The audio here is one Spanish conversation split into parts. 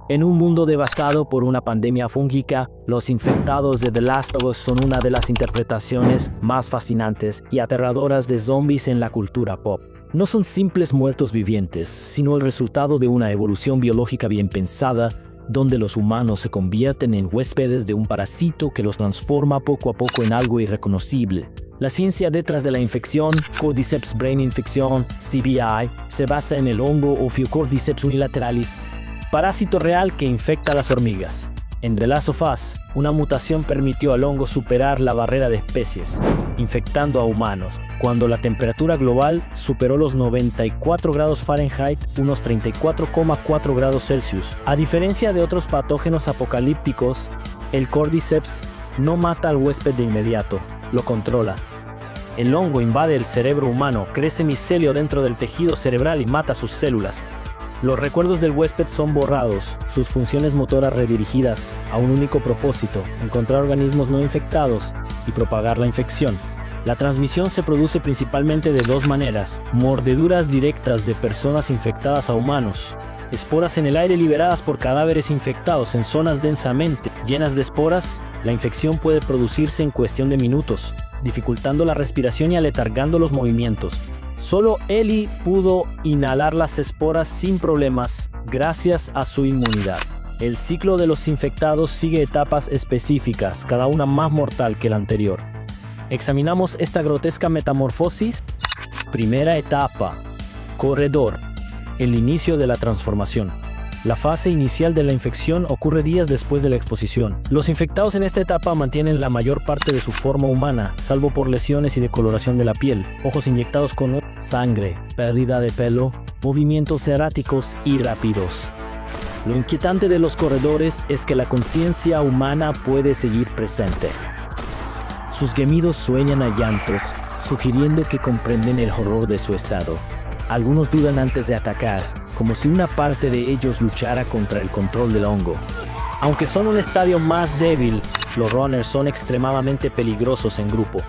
En un mundo devastado por una pandemia fúngica, los infectados de The Last of Us son una de las interpretaciones más fascinantes y aterradoras de zombies en la cultura pop. No son simples muertos vivientes, sino el resultado de una evolución biológica bien pensada, donde los humanos se convierten en huéspedes de un parásito que los transforma poco a poco en algo irreconocible. La ciencia detrás de la infección, Cordyceps brain infection, CBI, se basa en el hongo Ophiocordyceps unilateralis, parásito real que infecta a las hormigas. En The Last of Us, una mutación permitió al hongo superar la barrera de especies, infectando a humanos. Cuando la temperatura global superó los 94 grados Fahrenheit, unos 34,4 grados Celsius. A diferencia de otros patógenos apocalípticos, el Cordyceps no mata al huésped de inmediato, lo controla. El hongo invade el cerebro humano, crece micelio dentro del tejido cerebral y mata sus células. Los recuerdos del huésped son borrados, sus funciones motoras redirigidas a un único propósito: encontrar organismos no infectados y propagar la infección. La transmisión se produce principalmente de dos maneras: mordeduras directas de personas infectadas a humanos, esporas en el aire liberadas por cadáveres infectados en zonas densamente llenas de esporas. La infección puede producirse en cuestión de minutos, dificultando la respiración y aletargando los movimientos. Solo Ellie pudo inhalar las esporas sin problemas gracias a su inmunidad. El ciclo de los infectados sigue etapas específicas, cada una más mortal que la anterior. Examinamos esta grotesca metamorfosis. Primera etapa: corredor, el inicio de la transformación. La fase inicial de la infección ocurre días después de la exposición. Los infectados en esta etapa mantienen la mayor parte de su forma humana, salvo por lesiones y decoloración de la piel, ojos inyectados con sangre, pérdida de pelo, movimientos erráticos y rápidos. Lo inquietante de los corredores es que la conciencia humana puede seguir presente. Sus gemidos sueñan a llantos, sugiriendo que comprenden el horror de su estado. Algunos dudan antes de atacar, como si una parte de ellos luchara contra el control del hongo. Aunque son un estadio más débil, los runners son extremadamente peligrosos en grupo.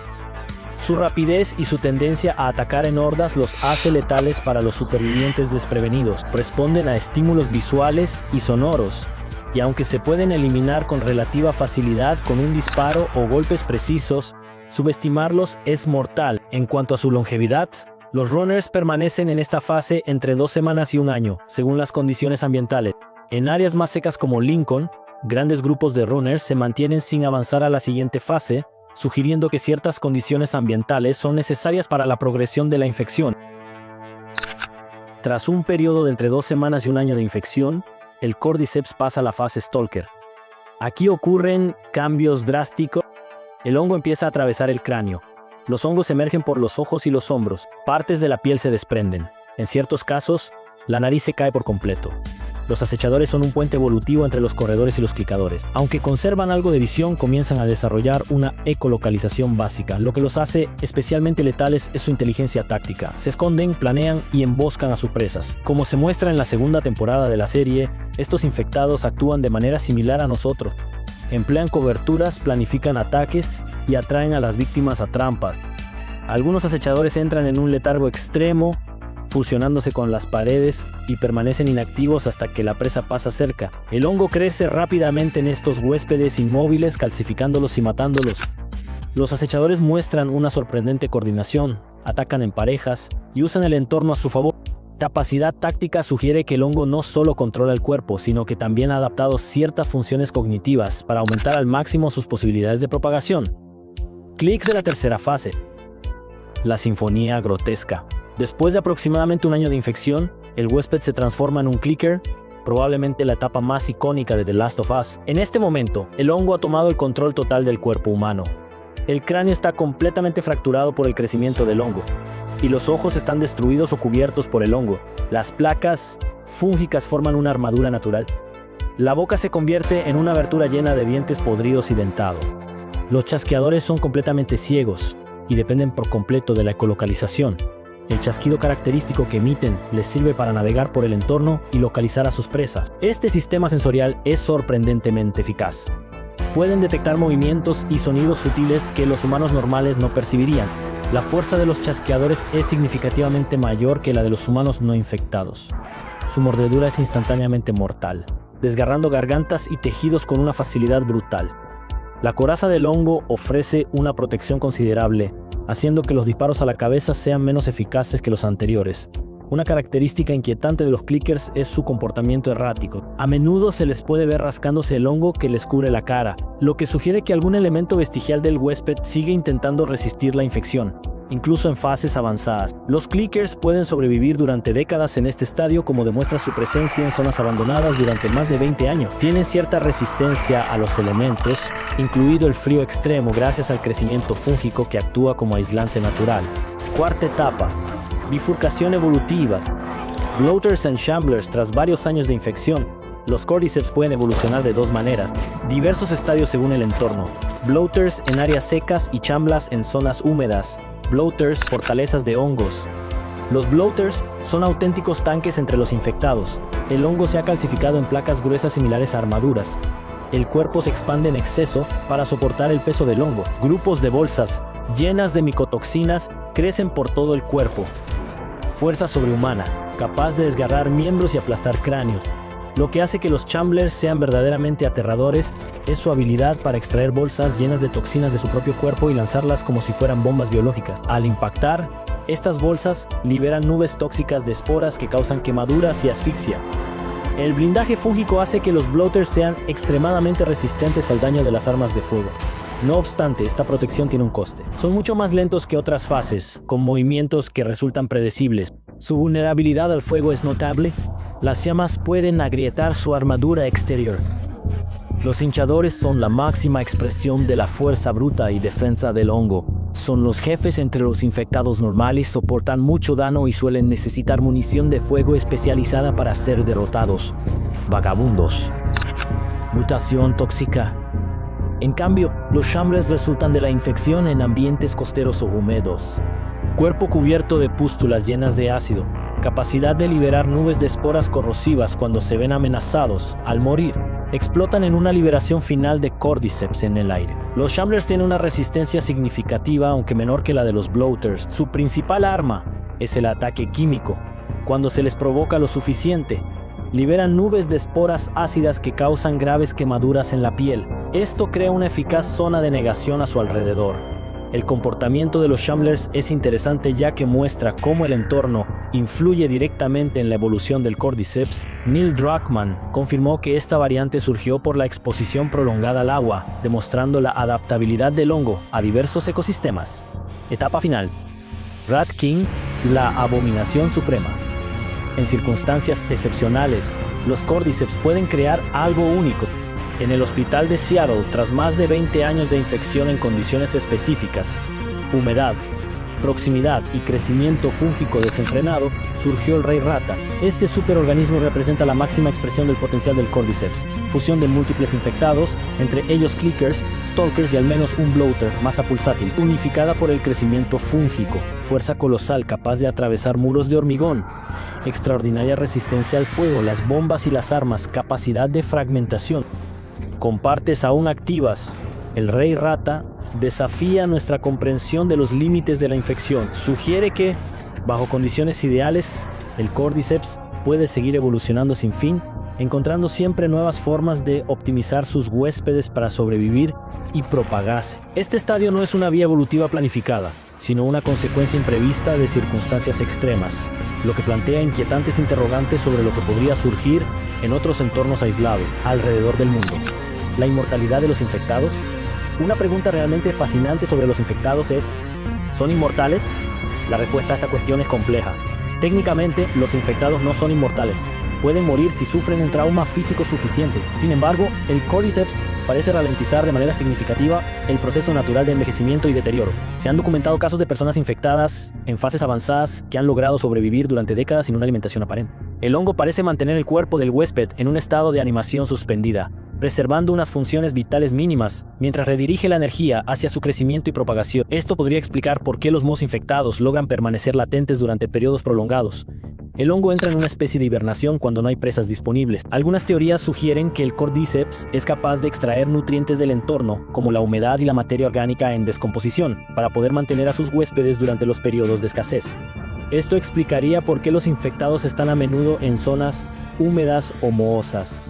Su rapidez y su tendencia a atacar en hordas los hace letales para los supervivientes desprevenidos. Responden a estímulos visuales y sonoros, y aunque se pueden eliminar con relativa facilidad con un disparo o golpes precisos, subestimarlos es mortal. En cuanto a su longevidad, los runners permanecen en esta fase entre 2 semanas y 1 año, según las condiciones ambientales. En áreas más secas como Lincoln, grandes grupos de runners se mantienen sin avanzar a la siguiente fase, sugiriendo que ciertas condiciones ambientales son necesarias para la progresión de la infección. Tras un periodo de entre 2 semanas y 1 año de infección, el Cordyceps pasa a la fase Stalker. Aquí ocurren cambios drásticos. El hongo empieza a atravesar el cráneo. Los hongos emergen por los ojos y los hombros. Partes de la piel se desprenden. En ciertos casos, la nariz se cae por completo. Los acechadores son un puente evolutivo entre los corredores y los clicadores. Aunque conservan algo de visión, comienzan a desarrollar una ecolocalización básica. Lo que los hace especialmente letales es su inteligencia táctica. Se esconden, planean y emboscan a sus presas. Como se muestra en la segunda temporada de la serie, estos infectados actúan de manera similar a nosotros. Emplean coberturas, planifican ataques y atraen a las víctimas a trampas. Algunos acechadores entran en un letargo extremo, fusionándose con las paredes y permanecen inactivos hasta que la presa pasa cerca. El hongo crece rápidamente en estos huéspedes inmóviles, calcificándolos y matándolos. Los acechadores muestran una sorprendente coordinación, atacan en parejas y usan el entorno a su favor. Capacidad táctica sugiere que el hongo no solo controla el cuerpo, sino que también ha adaptado ciertas funciones cognitivas para aumentar al máximo sus posibilidades de propagación. Clic de la tercera fase: la sinfonía grotesca. Después de aproximadamente 1 año de infección, el huésped se transforma en un clicker, probablemente la etapa más icónica de The Last of Us. En este momento, el hongo ha tomado el control total del cuerpo humano. El cráneo está completamente fracturado por el crecimiento del hongo, y los ojos están destruidos o cubiertos por el hongo. Las placas fúngicas forman una armadura natural. La boca se convierte en una abertura llena de dientes podridos y dentado. Los chasqueadores son completamente ciegos y dependen por completo de la ecolocalización. El chasquido característico que emiten les sirve para navegar por el entorno y localizar a sus presas. Este sistema sensorial es sorprendentemente eficaz. Pueden detectar movimientos y sonidos sutiles que los humanos normales no percibirían. La fuerza de los chasqueadores es significativamente mayor que la de los humanos no infectados. Su mordedura es instantáneamente mortal. desgarrando gargantas y tejidos con una facilidad brutal. La coraza del hongo ofrece una protección considerable, haciendo que los disparos a la cabeza sean menos eficaces que los anteriores. Una característica inquietante de los clickers es su comportamiento errático. A menudo se les puede ver rascándose el hongo que les cubre la cara, lo que sugiere que algún elemento vestigial del huésped sigue intentando resistir la infección, incluso en fases avanzadas. Los clickers pueden sobrevivir durante décadas en este estadio, como demuestra su presencia en zonas abandonadas durante más de 20 años. Tienen cierta resistencia a los elementos, incluido el frío extremo, gracias al crecimiento fúngico que actúa como aislante natural. Cuarta etapa: bifurcación evolutiva. Bloaters and Shamblers. Tras varios años de infección, los Cordyceps pueden evolucionar de dos maneras, diversos estadios según el entorno. Bloaters en áreas secas y Shamblers en zonas húmedas. Bloaters, fortalezas de hongos. Los bloaters son auténticos tanques entre los infectados. El hongo se ha calcificado en placas gruesas similares a armaduras. El cuerpo se expande en exceso para soportar el peso del hongo. Grupos de bolsas llenas de micotoxinas crecen por todo el cuerpo. Fuerza sobrehumana, capaz de desgarrar miembros y aplastar cráneos. Lo que hace que los Shamblers sean verdaderamente aterradores es su habilidad para extraer bolsas llenas de toxinas de su propio cuerpo y lanzarlas como si fueran bombas biológicas. Al impactar, estas bolsas liberan nubes tóxicas de esporas que causan quemaduras y asfixia. El blindaje fúngico hace que los bloaters sean extremadamente resistentes al daño de las armas de fuego. No obstante, esta protección tiene un coste. Son mucho más lentos que otras fases, con movimientos que resultan predecibles. Su vulnerabilidad al fuego es notable. Las llamas pueden agrietar su armadura exterior. Los hinchadores son la máxima expresión de la fuerza bruta y defensa del hongo. Son los jefes entre los infectados normales, soportan mucho daño y suelen necesitar munición de fuego especializada para ser derrotados. Vagabundos. Mutación tóxica. En cambio, los Shamblers resultan de la infección en ambientes costeros o húmedos. Cuerpo cubierto de pústulas llenas de ácido. Capacidad de liberar nubes de esporas corrosivas cuando se ven amenazados. Al morir, explotan en una liberación final de Cordyceps en el aire. Los Shamblers tienen una resistencia significativa, aunque menor que la de los bloaters. Su principal arma es el ataque químico. Cuando se les provoca lo suficiente, liberan nubes de esporas ácidas que causan graves quemaduras en la piel. Esto crea una eficaz zona de negación a su alrededor. El comportamiento de los Shamblers es interesante, ya que muestra cómo el entorno influye directamente en la evolución del Cordyceps. Neil Druckmann confirmó que esta variante surgió por la exposición prolongada al agua, demostrando la adaptabilidad del hongo a diversos ecosistemas. Etapa final. Rat King, la abominación suprema. En circunstancias excepcionales, los Cordyceps pueden crear algo único. En el hospital de Seattle, tras más de 20 años de infección en condiciones específicas, humedad, proximidad y crecimiento fúngico desenfrenado, surgió el Rey Rata. Este superorganismo representa la máxima expresión del potencial del Cordyceps, fusión de múltiples infectados, entre ellos clickers, stalkers y al menos un bloater, masa pulsátil, unificada por el crecimiento fúngico, fuerza colosal capaz de atravesar muros de hormigón, extraordinaria resistencia al fuego, las bombas y las armas, capacidad de fragmentación. Con partes aún activas, el Rey Rata desafía nuestra comprensión de los límites de la infección. Sugiere que, bajo condiciones ideales, el Cordyceps puede seguir evolucionando sin fin, encontrando siempre nuevas formas de optimizar sus huéspedes para sobrevivir y propagarse. Este estadio no es una vía evolutiva planificada, sino una consecuencia imprevista de circunstancias extremas, lo que plantea inquietantes interrogantes sobre lo que podría surgir en otros entornos aislados alrededor del mundo. ¿La inmortalidad de los infectados? Una pregunta realmente fascinante sobre los infectados es: ¿son inmortales? La respuesta a esta cuestión es compleja. Técnicamente, los infectados no son inmortales. Pueden morir si sufren un trauma físico suficiente. Sin embargo, el Cordyceps parece ralentizar de manera significativa el proceso natural de envejecimiento y deterioro. Se han documentado casos de personas infectadas en fases avanzadas que han logrado sobrevivir durante décadas sin una alimentación aparente. El hongo parece mantener el cuerpo del huésped en un estado de animación suspendida, preservando unas funciones vitales mínimas, mientras redirige la energía hacia su crecimiento y propagación. Esto podría explicar por qué los mohos infectados logran permanecer latentes durante periodos prolongados. El hongo entra en una especie de hibernación cuando no hay presas disponibles. Algunas teorías sugieren que el Cordyceps es capaz de extraer nutrientes del entorno, como la humedad y la materia orgánica en descomposición, para poder mantener a sus huéspedes durante los periodos de escasez. Esto explicaría por qué los infectados están a menudo en zonas húmedas o mohosas.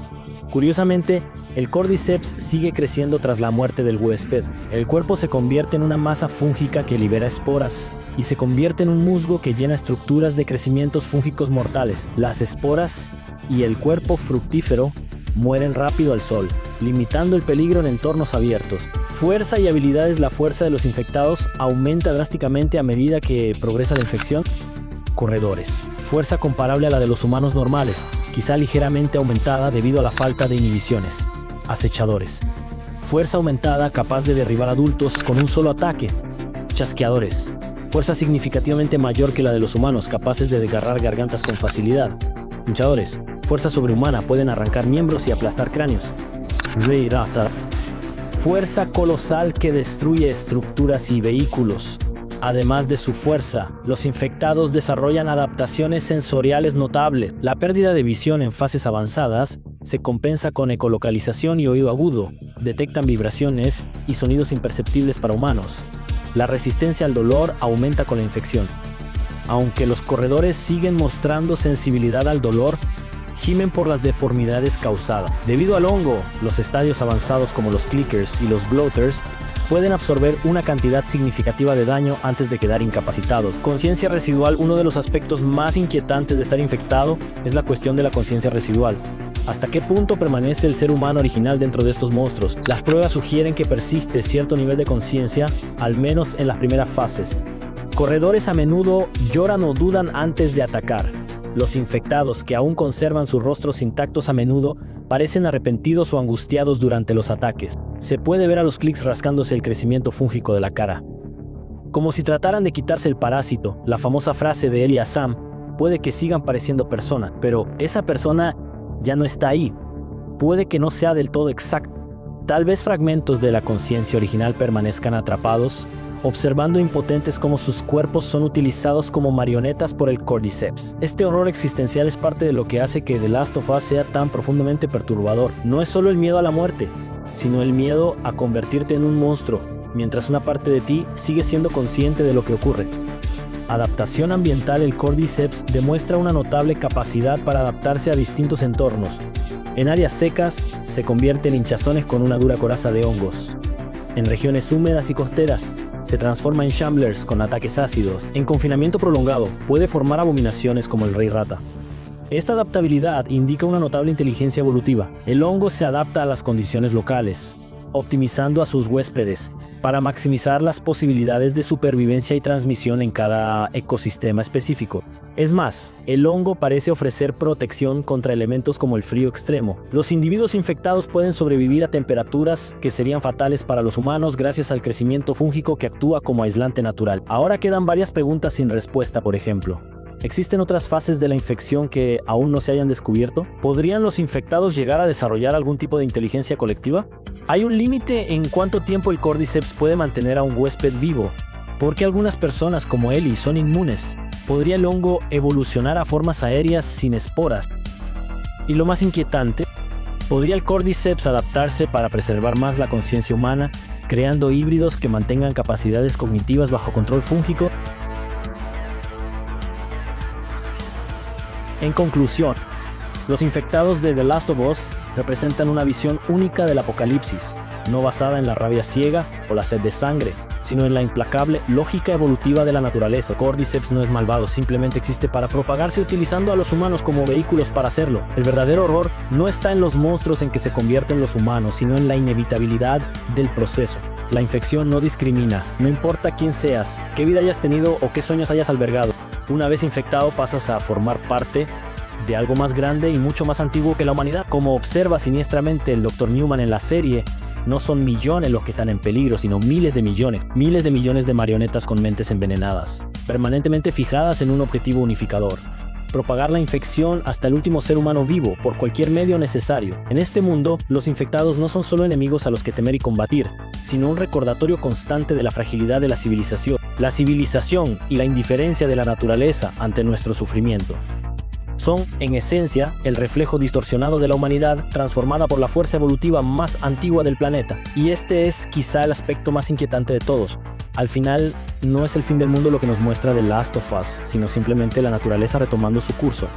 Curiosamente, el Cordyceps sigue creciendo tras la muerte del huésped. El cuerpo se convierte en una masa fúngica que libera esporas y se convierte en un musgo que llena estructuras de crecimientos fúngicos mortales. Las esporas y el cuerpo fructífero mueren rápido al sol, limitando el peligro en entornos abiertos. Fuerza y habilidades. La fuerza de los infectados aumenta drásticamente a medida que progresa la infección. Corredores. Fuerza comparable a la de los humanos normales, quizá ligeramente aumentada debido a la falta de inhibiciones. Acechadores. Fuerza aumentada capaz de derribar adultos con un solo ataque. Chasqueadores. Fuerza significativamente mayor que la de los humanos, capaces de desgarrar gargantas con facilidad. Hinchadores. Fuerza sobrehumana, pueden arrancar miembros y aplastar cráneos. Reirata. Fuerza colosal que destruye estructuras y vehículos. Además de su fuerza, los infectados desarrollan adaptaciones sensoriales notables. La pérdida de visión en fases avanzadas se compensa con ecolocalización y oído agudo. Detectan vibraciones y sonidos imperceptibles para humanos. La resistencia al dolor aumenta con la infección. Aunque los corredores siguen mostrando sensibilidad al dolor, gimen por las deformidades causadas. Debido al hongo, los estadios avanzados como los clickers y los bloaters pueden absorber una cantidad significativa de daño antes de quedar incapacitados. Conciencia residual. Uno de los aspectos más inquietantes de estar infectado es la cuestión de la conciencia residual. ¿Hasta qué punto permanece el ser humano original dentro de estos monstruos? Las pruebas sugieren que persiste cierto nivel de conciencia, al menos en las primeras fases. Corredores a menudo lloran o dudan antes de atacar. Los infectados, que aún conservan sus rostros intactos, a menudo parecen arrepentidos o angustiados durante los ataques. Se puede ver a los clics rascándose el crecimiento fúngico de la cara, como si trataran de quitarse el parásito. La famosa frase de Eli Assam: puede que sigan pareciendo personas, pero esa persona ya no está ahí. Puede que no sea del todo exacto. Tal vez fragmentos de la conciencia original permanezcan atrapados, observando impotentes cómo sus cuerpos son utilizados como marionetas por el Cordyceps. Este horror existencial es parte de lo que hace que The Last of Us sea tan profundamente perturbador. No es solo el miedo a la muerte, sino el miedo a convertirte en un monstruo, mientras una parte de ti sigue siendo consciente de lo que ocurre. Adaptación ambiental. El Cordyceps demuestra una notable capacidad para adaptarse a distintos entornos. En áreas secas, se convierte en hinchazones con una dura coraza de hongos. En regiones húmedas y costeras, se transforma en shamblers con ataques ácidos. En confinamiento prolongado, puede formar abominaciones como el rey rata. Esta adaptabilidad indica una notable inteligencia evolutiva. El hongo se adapta a las condiciones locales, optimizando a sus huéspedes para maximizar las posibilidades de supervivencia y transmisión en cada ecosistema específico. Es más, el hongo parece ofrecer protección contra elementos como el frío extremo. Los individuos infectados pueden sobrevivir a temperaturas que serían fatales para los humanos gracias al crecimiento fúngico que actúa como aislante natural. Ahora quedan varias preguntas sin respuesta. Por ejemplo, ¿existen otras fases de la infección que aún no se hayan descubierto? ¿Podrían los infectados llegar a desarrollar algún tipo de inteligencia colectiva? ¿Hay un límite en cuánto tiempo el Cordyceps puede mantener a un huésped vivo? ¿Por qué algunas personas como Ellie son inmunes? ¿Podría el hongo evolucionar a formas aéreas sin esporas? Y lo más inquietante, ¿podría el Cordyceps adaptarse para preservar más la conciencia humana, creando híbridos que mantengan capacidades cognitivas bajo control fúngico? En conclusión, los infectados de The Last of Us representan una visión única del apocalipsis, no basada en la rabia ciega o la sed de sangre, sino en la implacable lógica evolutiva de la naturaleza. Cordyceps no es malvado, simplemente existe para propagarse utilizando a los humanos como vehículos para hacerlo. El verdadero horror no está en los monstruos en que se convierten los humanos, sino en la inevitabilidad del proceso. La infección no discrimina, no importa quién seas, qué vida hayas tenido o qué sueños hayas albergado. Una vez infectado pasas a formar parte de algo más grande y mucho más antiguo que la humanidad. Como observa siniestramente el Dr. Newman en la serie, no son millones los que están en peligro, sino miles de millones de marionetas con mentes envenenadas, permanentemente fijadas en un objetivo unificador: propagar la infección hasta el último ser humano vivo por cualquier medio necesario. En este mundo, los infectados no son solo enemigos a los que temer y combatir, sino un recordatorio constante de la fragilidad de la civilización y la indiferencia de la naturaleza ante nuestro sufrimiento. Son, en esencia, el reflejo distorsionado de la humanidad transformada por la fuerza evolutiva más antigua del planeta. Y este es quizá el aspecto más inquietante de todos. Al final, no es el fin del mundo lo que nos muestra The Last of Us, sino simplemente la naturaleza retomando su curso.